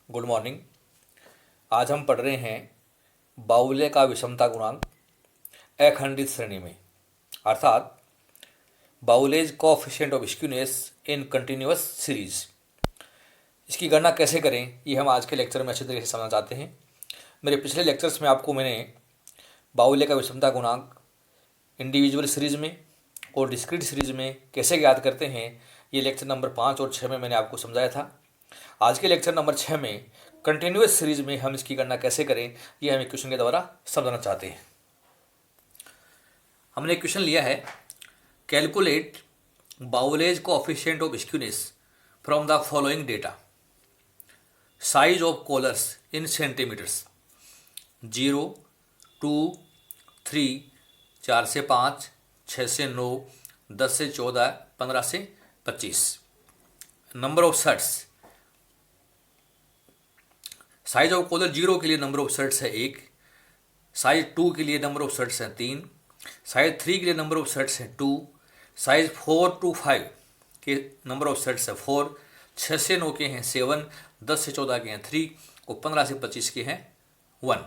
Good morning. आज हम पढ़ रहे हैं बाहुल्य का विषमता गुणांक अखंडित श्रेणी में, अर्थात Bowley's coefficient of skewness in continuous series. इसकी गणना कैसे करें, ये हम आज के लेक्चर में अच्छे तरीके से समझना चाहते हैं। मेरे पिछले लेक्चर्स में आपको मैंने बाहुल्य का विषमता गुणांक इंडिविजुअल सीरीज में और डिस्क्रीट सीरीज में कैसे ज्ञात करते हैं, ये लेक्चर नंबर 5 और 6 में मैंने आपको समझाया था। आज के लेक्चर नंबर 6 में कंटिन्यूअस सीरीज में हम इसकी गणना कैसे करें, ये हम एक क्वेश्चन के द्वारा समझना चाहते हैं। हमने एक क्वेश्चन लिया है, calculate Bowley's coefficient of skewness from the following data. Size of collars in centimetres 0, 2, 3, 4 से 5, 6 से 9, 10 से 14, 15 से 25। Number of shirts, size of collar 0 के लिए नंबर ऑफ शर्ट्स है 1, साइज 2 के लिए नंबर ऑफ शर्ट्स है 3, साइज 3 के लिए नंबर ऑफ शर्ट्स है 2, साइज 4 to 5 के नंबर ऑफ शर्ट्स है 4, 6 से 9 के हैं 7, 10 से 14 के हैं 3 और 15 से 25 के हैं 1।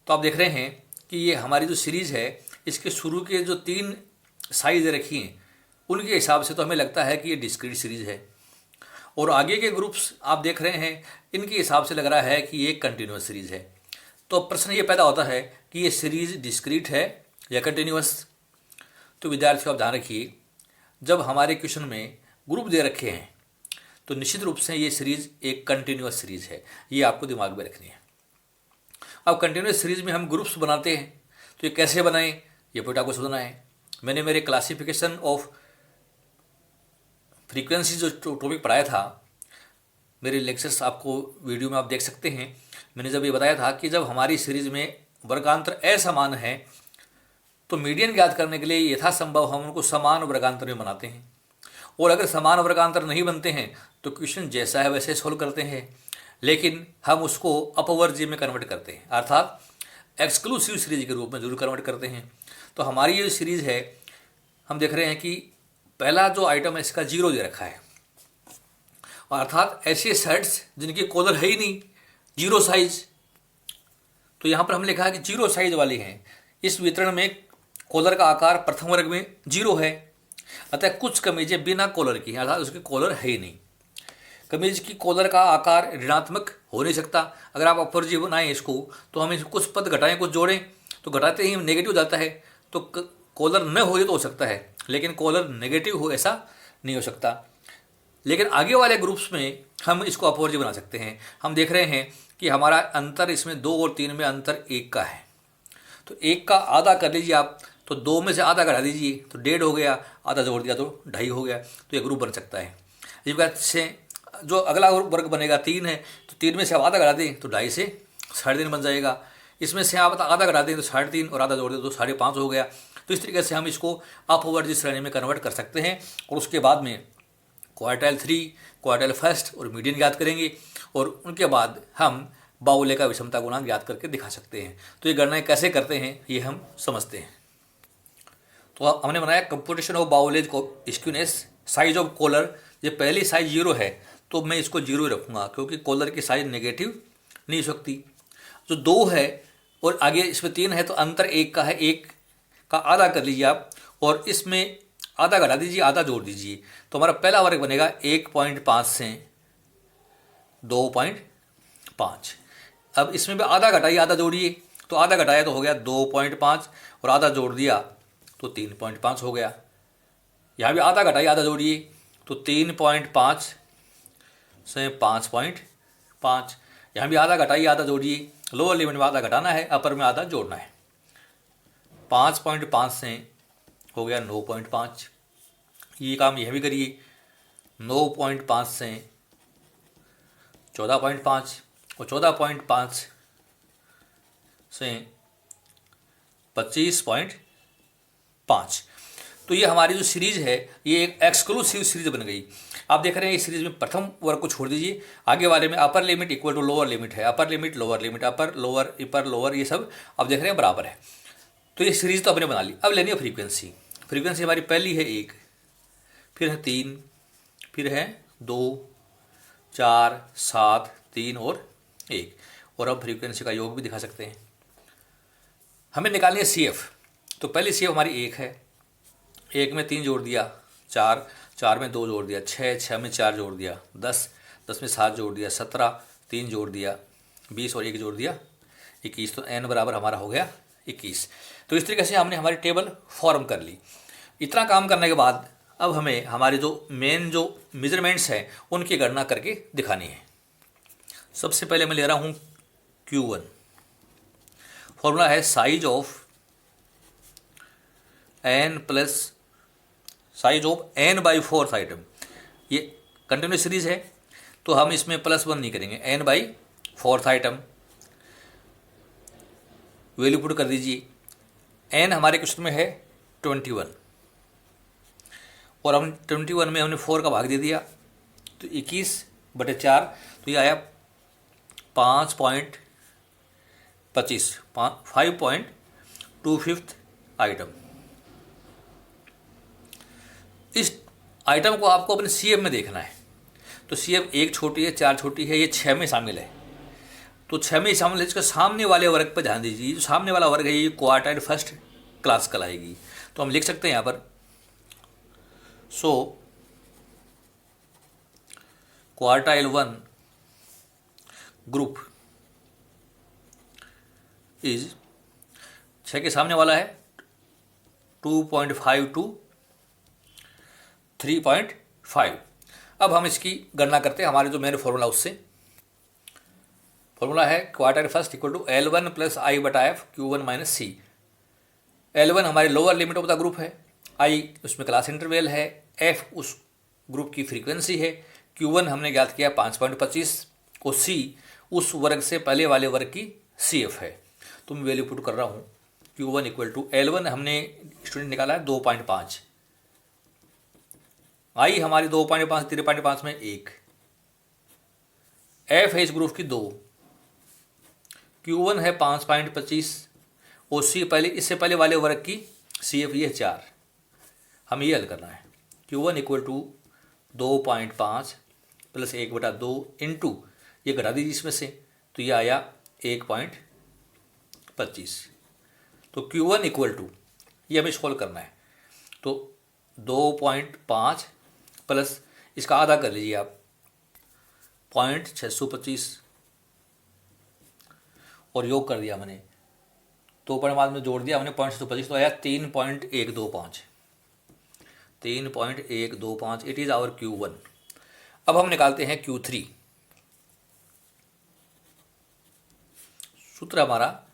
तो आप देख रहे हैं कि ये हमारी जो सीरीज़ है, इसके शुरू के जो 3 साइज रखी हैं उनके हिसाब से तो हमें लगता है कि ये डिस्क्रीट सीरीज़ है, और आगे के ग्रुप्स आप देख रहे हैं इनके हिसाब से लग रहा है कि ये कंटिन्यूअस सीरीज़ है। तो प्रश्न ये पैदा होता है कि ये सीरीज़ डिस्क्रीट है या कंटिन्यूअस। तो विद्यार्थियों आप ध्यान रखिए, जब हमारे क्वेश्चन में ग्रुप दे रखे हैं तो निश्चित रूप से ये सीरीज़ एक कंटिन्यूअस सीरीज़ है, ये आपको दिमाग में रखनी है। अब कंटिन्यूअस सीरीज़ में हम ग्रुप्स बनाते हैं, तो ये कैसे बनाएं, ये पॉइंट आपको समझना है। मैंने मेरे क्लासिफिकेशन ऑफ फ्रीक्वेंसी जो टॉपिक पढ़ाया था, मेरे लेक्चर्स आपको वीडियो में आप देख सकते हैं। मैंने जब ये बताया था कि जब हमारी सीरीज़ में वर्गांतर असमान है तो मीडियन ज्ञात करने के लिए यथासंभव हम उनको समान वर्गांतर में बनाते हैं, और अगर समान वर्गांतर नहीं बनते हैं तो क्वेश्चन जैसा है वैसे सोल्व करते हैं, लेकिन हम उसको अपवर्ज्य में कन्वर्ट करते हैं, अर्थात एक्सक्लूसिव सीरीज के रूप में जरूर कन्वर्ट करते हैं। तो हमारी ये सीरीज़ है, हम देख रहे हैं कि पहला जो आइटम है इसका 0 दे रखा है, अर्थात ऐसे सेट्स जिनके कॉलर है ही नहीं, 0 साइज। तो यहाँ पर हमने लिखा है कि 0 साइज वाले हैं। इस वितरण में कॉलर का आकार प्रथम वर्ग में 0 है, अतः कुछ कमीजें बिना कॉलर की हैं, अर्थात उसके कॉलर है ही नहीं। कमीज की कॉलर का आकार ऋणात्मक हो नहीं सकता। अगर आप अपवर्ज्य बनाएं इसको तो हम इसको कुछ पद घटाएं कुछ जोड़ें तो घटाते ही नेगेटिव जाता है। तो कॉलर न हो ये तो हो सकता है, लेकिन कॉलर नेगेटिव हो ऐसा नहीं हो सकता। लेकिन आगे वाले ग्रुप्स में हम इसको अपवर्ज्य बना सकते हैं। हम देख रहे हैं कि हमारा अंतर इसमें 2 और 3 में अंतर 1 का है, तो 1 का आधा कर लीजिए आप, तो 2 में से आधा घटा दीजिए तो 1.5 हो गया, आधा जोड़ दिया तो 2.5 हो गया। तो ये ग्रुप बन सकता है। इस बात से जो अगला वर्ग बनेगा 3 है, तो 3 में से आप आधा घटा दें तो 2.5 से 3.5 बन जाएगा। इसमें से आप आधा घटा दें तो 3.5 और आधा जोड़ दें तो 5.5 हो गया। तो इस तरीके से हम इसको अपवर्ज्य श्रेणी में कन्वर्ट कर सकते हैं, और उसके बाद में क्वार्टाइल 3, क्वार्टाइल फर्स्ट और मीडियन ज्ञात करेंगे, और उनके बाद हम बाहुल्य का विषमता गुणांक ज्ञात करके दिखा सकते हैं। तो ये गणनाएं कैसे करते हैं ये हम समझते हैं। तो हमने बनाया कंप्यूटेशन ऑफ बाउलेज को स्क्यूनेस साइज ऑफ कॉलर। ये पहली साइज 0 है तो मैं इसको 0 ही रखूँगा, क्योंकि कॉलर की साइज नेगेटिव नहीं हो सकती। जो 2 है और आगे इसमें 3 है तो अंतर 1 का है, 1 का आधा कर लीजिए आप, और इसमें आधा घटा दीजिए, आधा जोड़ दीजिए, तो हमारा पहला वर्ग बनेगा 1.5 से 2.5। अब इसमें भी आधा घटाइए, आधा जोड़िए, तो आधा घटाया तो हो गया 2.5 और आधा जोड़ दिया तो 3.5 हो गया। यहाँ भी आधा घटाइए, आधा जोड़िए, तो 3.5 से 5.5। यहाँ भी आधा घटाइए, आधा जोड़िए, लोअर लिमिट में आधा घटाना है, अपर में आधा जोड़ना है। 5.5 से हो गया 9.5। ये काम यह भी करिए, 9.5 से 14.5 और 14.5 से 25.5। तो ये हमारी जो सीरीज़ है ये एक एक्सक्लूसिव सीरीज बन गई। आप देख रहे हैं इस सीरीज में प्रथम वर्ग को छोड़ दीजिए, आगे वाले में upper limit equal to lower limit है, upper limit lower limit, upper lower ये सब आप देख रहे हैं बराबर है। तो ये सीरीज तो आपने बना ली। अब लेनी है फ्रीक्वेंसी। फ्रीक्वेंसी हमारी पहली है 1, फिर है 3, फिर है 2, 4, 7, 3 और 1। और अब फ्रीक्वेंसी का योग भी दिखा सकते हैं। हमें निकालनी है CF। तो पहली CF हमारी 1 है, 1 में 3 जोड़ दिया 4, 4 में 2 जोड़ दिया 6, 6 में 4 जोड़ दिया 10, 10 में 7 जोड़ दिया 17, 3 जोड़ दिया 20 और 1 जोड़ दिया 21। तो n बराबर हमारा हो गया 21। तो इस तरीके से हमने हमारी टेबल फॉर्म कर ली। इतना काम करने के बाद अब हमें हमारे जो मेन जो मेजरमेंट्स हैं उनकी गणना करके दिखानी है। सबसे पहले मैं ले रहा हूँ Q1। फॉर्मूला है size of n plus size of n/4 item. ये कंटिन्यूस सीरीज है तो हम इसमें +1 नहीं करेंगे, n/4 आइटम। वैल्यू पुट कर दीजिए। n हमारे क्वेश्चन में है 21 और हम 21 में हमने 4 का भाग दे दिया तो 21/4, तो ये आया 5.25, 5.25 आइटम। इस आइटम को आपको अपने CF में देखना है। तो CF 1 छोटी है, 4 छोटी है, ये 6 में शामिल है। तो 6 में शामिल है, इसके सामने वाले वर्ग पर ध्यान दीजिए। जो सामने वाला वर्ग है ये क्वार्टाइल फर्स्ट क्लास कहलाएगी। तो हम लिख सकते हैं यहाँ पर सो क्वार्टाइल 1 ग्रुप इज 6 के सामने वाला है 2.5 to 3.5। अब हम इसकी गणना करते हैं हमारे जो मेन फॉर्मूला उससे। फॉर्मूला है quartile first equal to L1 + I/F Q1 - C। L1 हमारी lower limit of the group है, I उसमें क्लास इंटरवल है, F उस ग्रुप की फ्रीक्वेंसी है, Q1 हमने ज्ञात किया 5.25 और C उस वर्ग से पहले वाले वर्ग की CF है। तो मैं वैल्यू पुट कर रहा हूँ Q1 इक्वल टू L1 हमने स्टूडेंट निकाला है 2.5, I हमारी 2.5 3.5 में 1, F है इस ग्रुप की 2, Q1 है 5.25 और C पहले इससे पहले वाले वर्ग की CF ये 4। हम ये हल करना है। Q1 इक्वल टू 2.5 + 1/2 इंटू ये घटा दीजिए इसमें से, तो ये आया 1.25। तो Q1 इक्वल टू ये हमें सॉल्व करना है। तो 2.5 प्लस इसका आधा कर लीजिए आप 0.625 और योग कर दिया मैंने 2.5 में जोड़ दिया हमने 0.625, तो आया 3.125। 3.125 इट इज़ आवर Q1। अब हम निकालते हैं Q3। सूत्र हमारा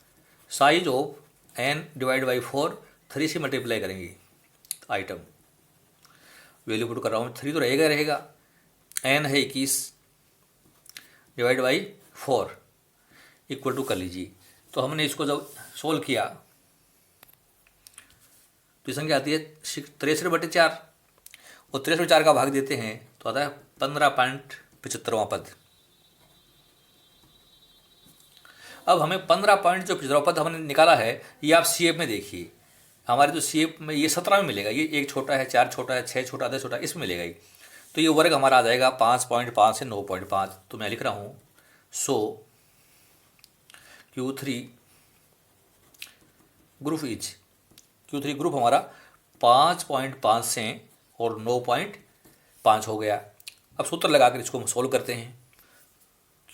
साइज ऑफ n/4, 3 से मल्टीप्लाई करेंगे आइटम। वैल्यू पुट कर रहा हूँ, 3 तो रहेगा, n है 21 /4 इक्वल टू कर लीजिए। तो हमने इसको जब सोल्व किया तो ये संख्या आती है 63/4 और 63/4 का भाग देते हैं तो आता है 15.75वां पद। अब हमें 15.75वां पद हमने निकाला है, ये आप CF में देखिए। हमारे जो CF में ये 17 में मिलेगा, ये 1 छोटा है, 4 छोटा है, 6 छोटा, 10 छोटा, इसमें मिलेगा ही। तो ये वर्ग हमारा आ जाएगा 5.5 से 9.5। तो मैं लिख रहा हूँ सो Q3 group is, Q3 group हमारा 5.5 से और 9.5 हो गया। अब सूत्र लगाकर इसको हम सोल्व करते हैं।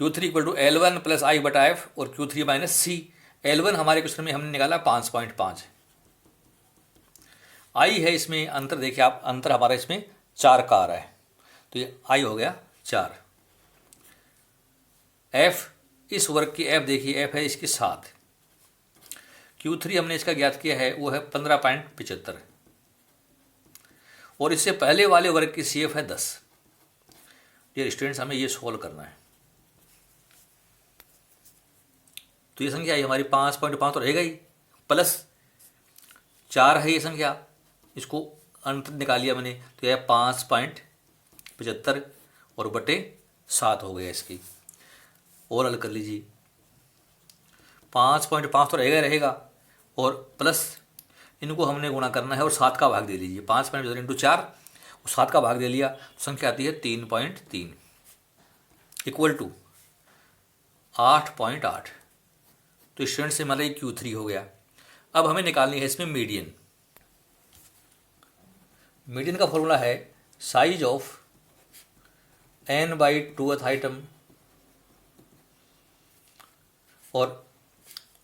Q3 equal to L1 + I/F और Q3 - C। L1 हमारे क्वेश्चन में हमने निकाला 5.5, I है इसमें अंतर, देखिए आप अंतर हमारा इसमें 4 का आ रहा है, तो ये I हो गया 4। F इस वर्ग की F देखिए, F है इसकी 7। Q3 हमने इसका ज्ञात किया है, वो है 15.75 और इससे पहले वाले वर्ग की CF है 10। ये स्टूडेंट्स हमें ये सोल्व करना है। तो ये संख्या आई हमारी 5.5 तो रहेगा ही, प्लस 4 है ये संख्या, इसको अंतर निकाल लिया मैंने, तो यह 5.75 और बटे 7 हो गया इसकी। और हल कर लीजिए, 5.5 तो रहेगा और प्लस इनको हमने गुणा करना है और 7 का भाग दे लीजिए। 5.75 इंटू 4 और 7 का भाग दे लिया, तो संख्या आती है 3.3 इक्वल टू 8.8। तो स्टूडेंट से हमारा ये Q3 हो गया। अब हमें निकालनी है इसमें मीडियन। मीडियन का फॉर्मूला है साइज ऑफ n/2th आइटम, और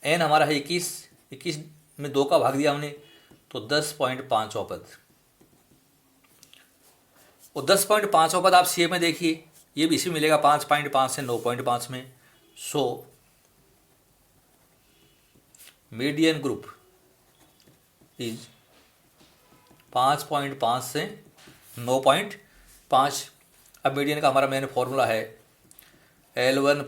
n हमारा है 21, 21 में 2 का भाग दिया हमने तो 10.5 औपद, और 10.5 औपद आप सी में देखिए, ये भी इसी में मिलेगा 5.5 से 9.5 में। सो मीडियन ग्रुप इज 5.5 से 9.5। अब मीडियन का हमारा मेन फॉर्मूला है L1 +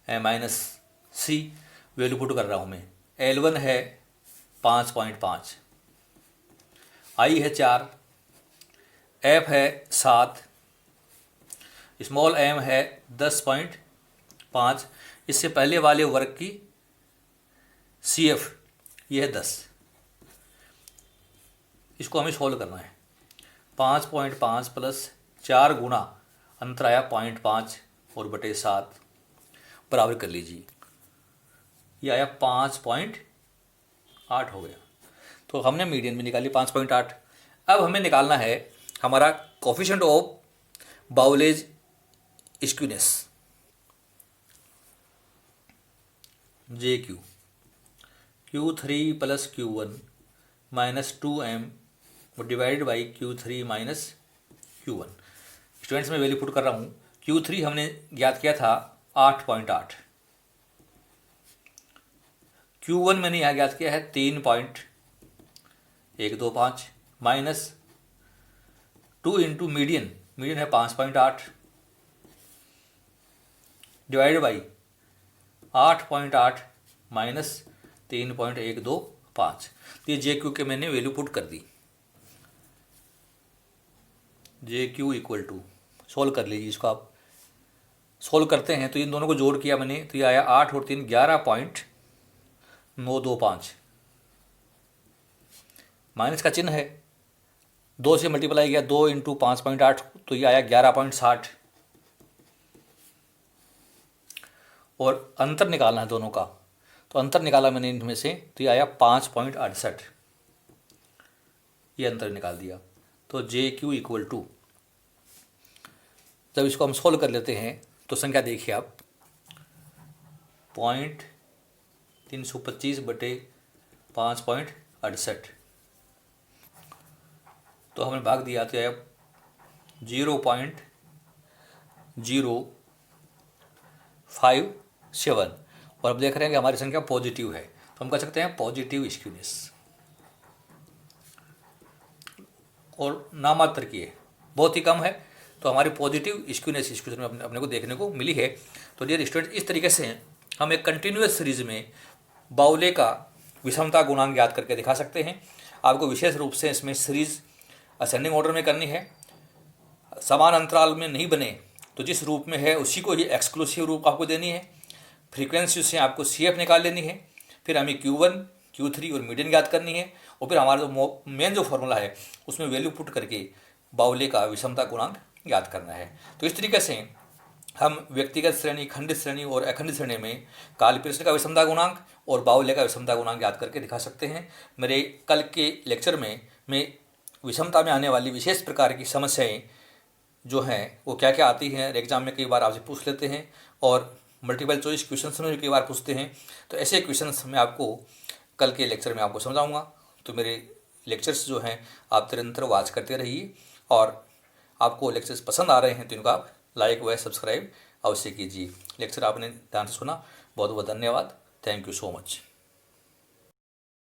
I/F - C। Value put कर रहा हूँ मैं। L1 है 5.5, I है 4, F है 7, स्मॉल m है 10.5। इससे पहले वाले वर्ग की CF ये है 10। इसको हमें सोल्व करना है। 5.5 + 4 गुना अंतर आया 0.5 और बटे 7 बराबर कर लीजिए, ये आया 5.8 हो गया। तो हमने मीडियन भी निकाली 5.8। अब हमें निकालना है हमारा coefficient of Bowley's skewness JQ, Q3 + Q1 - 2m divided by Q3 - Q1। Students में वैल्यू पुट कर रहा हूँ। Q3 हमने ज्ञात किया था 8.8, Q1 मैंने यहाँ ज्ञात किया है 3.125 माइनस 2 इंटू मीडियन है 5.8 डिवाइड बाई 8.8 माइनस 3.125। तो ये JQ के मैंने वैल्यू पुट कर दी। JQ इक्वल टू, सोल्व कर लीजिए इसको। आप सोल्व करते हैं तो इन दोनों को जोड़ किया मैंने, तो ये आया 8 और 3 11.925। माइनस का चिन्ह है, 2 से मल्टीप्लाई किया, 2 इंटू 5.8 तो ये आया 11.60। और अंतर निकालना है दोनों का, तो अंतर निकाला मैंने इनमें से, तो ये आया 5.68। ये अंतर निकाल दिया। तो JQ इक्वल टू, जब इसको हम सोल्व कर लेते हैं तो संख्या देखिए आप, 0.325 बटे 5.68, तो हमने भाग दिया तो आया 0.057। और अब देख रहे हैं कि हमारी संख्या पॉजिटिव है, तो हम कह सकते हैं पॉजिटिव स्क्यूनेस। और नामात्र की है, बहुत ही कम है, तो हमारी पॉजिटिव स्क्यूनेस इस क्वेश्चन में अपने को देखने को मिली है। तो डियर स्टूडेंट, इस तरीके से हम एक कंटिन्यूअस सीरीज में बाउले का विषमता गुणांक याद करके दिखा सकते हैं। आपको विशेष रूप से इसमें सीरीज असेंडिंग ऑर्डर में करनी है, समान अंतराल में नहीं बने तो जिस रूप में है उसी को ये एक्सक्लूसिव रूप आपको देनी है। फ्रीक्वेंसी से आपको CF निकाल लेनी है, फिर हमें Q1, Q3 और मीडियन याद करनी है, और फिर हमारा जो मेन जो फॉर्मूला है उसमें वैल्यू पुट करके बाउले का विषमता गुणांक याद करना है। तो इस तरीके से हम व्यक्तिगत श्रेणी, खंडित श्रेणी और अखंडित श्रेणी में कालप्रश्न का विषमता गुणांक और बाउले का विषमता गुणांक याद करके दिखा सकते हैं। मेरे कल के लेक्चर में मैं विषमता में आने वाली विशेष प्रकार की समस्याएं जो हैं वो क्या क्या आती हैं, एग्जाम में कई बार आपसे पूछ लेते हैं, और मल्टीपल चॉइस क्वेश्चन में भी कई बार पूछते हैं। तो ऐसे क्वेश्चन मैं आपको कल के लेक्चर में आपको समझाऊंगा। तो मेरे लेक्चर्स जो हैं आप निरंतर वॉच करते रहिए, और आपको लेक्चर्स पसंद आ रहे हैं तो इनको आप लाइक व सब्सक्राइब अवश्य कीजिए। लेक्चर आपने ध्यान से सुना, बहुत बहुत धन्यवाद। Thank you so much.